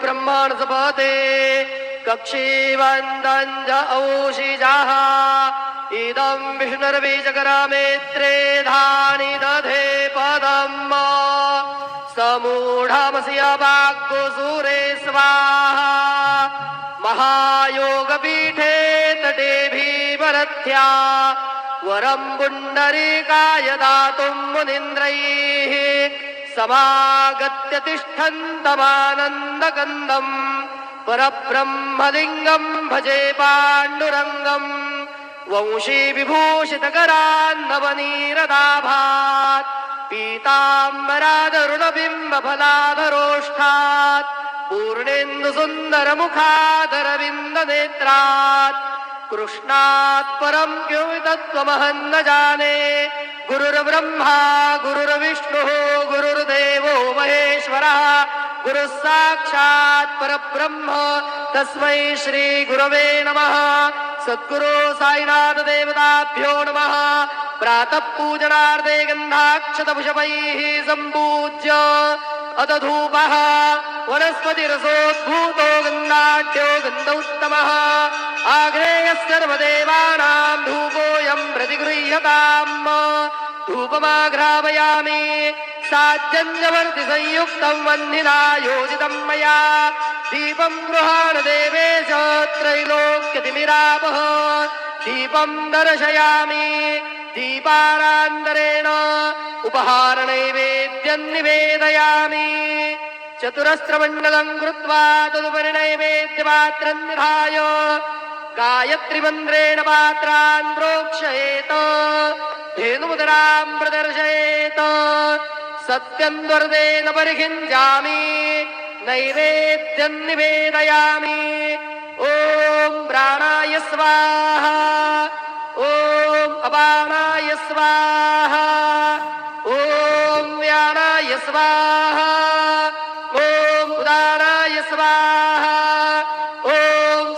ब्रह्मणस्पते कक्षीवन्दञ्ज औषिजाः इदं विष्णुर्बीजकरमेत्रे धानि दधे पदम् समूढमस्य वाग्गुसूरे स्वाहा महायोगपीठे तटे भीमरथ्या वरं पुण्डरीकाय दातुं मुनीन्द्रैः समागत्य तिष्ठन्तमानन्दकन्दम् परब्रह्मलिङ्गं भजे पाण्डुरङ्गम् वंशी विभूषितकरान्नवनीरदाभात् पीताम्बरादरुणबिम्बफलाधरोष्ठात् पूर्णेन्दुसुन्दरमुखादरविन्दनेत्रात् कृष्णात् परं किं न जाने गुरुर्ब्रह्मा गुरुर्विष्णुः गुरुर्देवो महेश्वरः गुरुः साक्षात् परब्रह्म तस्मै श्री गुरवे नमः। सद्गुरु साईनाथ देवताभ्यो नमः। प्रातः पूजनार्थे गन्धाक्षतपुष्पैः सम्पूज्य अथ धूपः वनस्पतिरसोद्भूतो गन्धाढ्यो गन्धोत्तमः आग्नेयः सर्वदेवानां धूपोऽयं प्रतिगृह्यताम्। धूपमाघ्रापयामि साज्जन्यवर्तिसंयुक्तं वह्निना योजितं मया दीपं गृहाण देवेश त्रैलोक्यतिमिरापः दीपं दर्शयामि दीपानान्तरेण उपहारनैवेद्यं निवेदयामि। चतुरस्रमण्डलं कृत्वा तदुपरि नैवेद्यपात्रं निधाय गायत्रीमन्त्रेण पात्रान् प्रोक्षयेत धेनुमुद्रां प्रदर्शयेत सत्यं द्वर्देन परिहिञ्जामि नैवेद्यं निवेदयामि। ॐ प्राणाय स्वाहा ॐ अपानाय स्वाहा ॐ व्यानाय स्वाहा ॐ उदानाय स्वाहा ॐ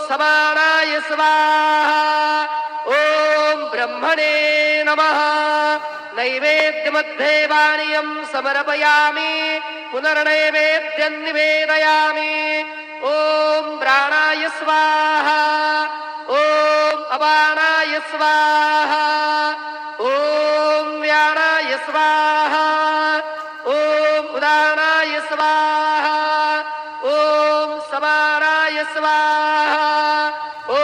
समानाय स्वाहा ॐ ब्रह्मणे नमः। नैवेद्यमध्ये पानीयं समर्पयामि पुनर्नैवेद्यं निवेदयामि। ॐ प्राणाय स्वाहा ॐ अपानाय स्वाहा ॐ व्यानाय स्वाहा ॐ उदानाय स्वाहा ॐ समानाय स्वाहा ॐ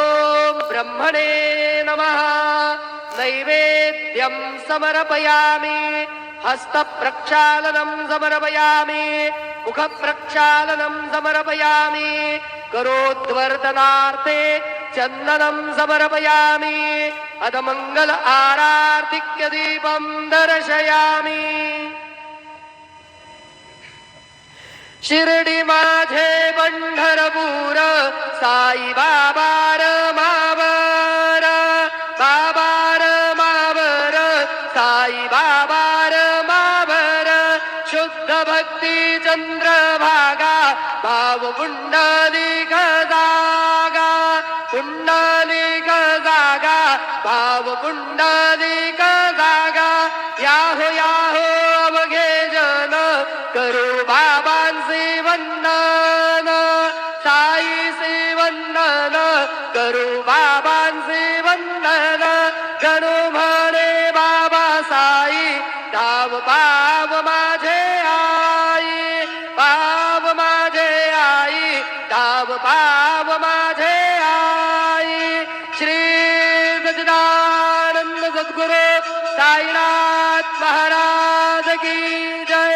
ब्रह्मणे नमः। नैवेद्यं समर्पयामि हस्तप्रक्षालनं समर्पयामि मुखप्रक्षालनं समर्पयामि करोद्वर्धनार्थे चन्दनं समर्पयामि अथ मंगल आरार्तिक्य दीपं दर्शयामि। शिर्डी माझे पंढरपूर साई बाबा मावर बाबा मावर साई बाबा मावर शुद्ध भक्ती चंद्रभागा भाव पुंडलिक जागा पुंडलिक जागा भाव पुंडलिक जागा याहो याहो अवघे जन करू बाबांचे वंदन साईचे वंदन करू बाबांचे वंदन गणू म्हणे बाबा साई धाव पाव माझे आई पाव माझे आई धाव पाव माझे आई। श्री गजानन सद्गुरु साईनाथ महाराज की जय।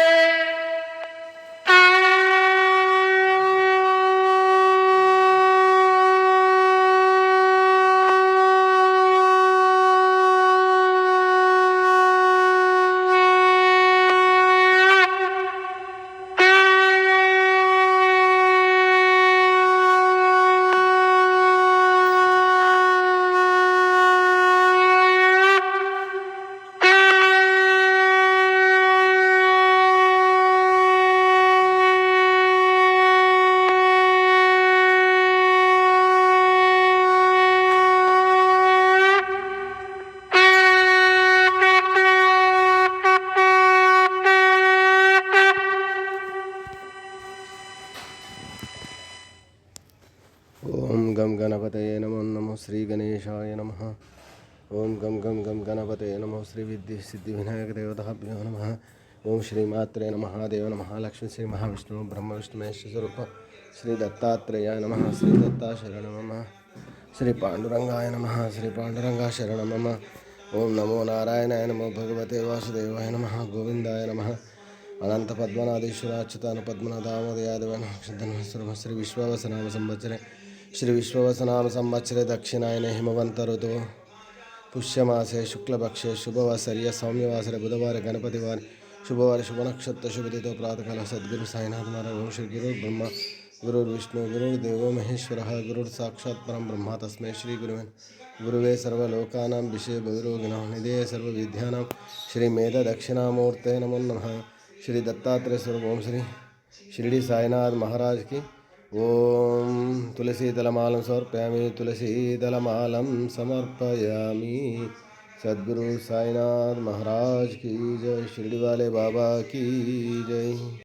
गणपतये नमो नमः श्री गणेशाय नमः। ओम गम गम गम गणपतये नमः श्री विद्या सिद्धि विनायक देवताभ्यो नमः। ओम श्री मात्रे नमः देव नमः लक्ष्मी श्री महाविष्णु ब्रह्म विष्णु महेश स्वरूप श्री दत्तात्रेयाय नमः श्री दत्ता शरण नमः श्री पांडुरंगाय नमः श्री पांडुरंगा शरण नमः। ओम नमो नारायणाय नमो भगवते वासुदेवाय नमः गोविंदाय नमः अनंत पद्मनाधीश्वराच्युतान पद्मनादामोदयादव श्री विश्वावसनाम संवत्सरे श्री विश्वावसनाम संवत्सरे दक्षिणायने हिमवंत ऋतु पुष्यमासे शुक्लपक्षे शुभवासर्य सौम्यवासरे बुधवार गणपतिवार शुभवार शुभ नक्षत्र शुभदितो प्रातःकाल सद्गुरु साईनाथ महाराज ओम श्री गुरु ब्रह्मा गुरुर्विष्णु गुरुर्देवो महेश्वरः गुरुर्साक्षात् परं ब्रह्म तस्मै श्री गुरुवे सर्वलोकानां विषये बहुरोगिणां निधये सर्वविद्यानां श्री मेध दक्षिणामूर्ते नमो नमः। श्री दत्तात्रेय स्वरूप ओम श्री शिरडी साईनाथ महाराज की ओम तुलसी दलमालं समर्पयामि तुलसी दलमालं समर्पयामि। सद्गुरु साईनाथ महाराज की जय शिरडी वाले बाबा की जय।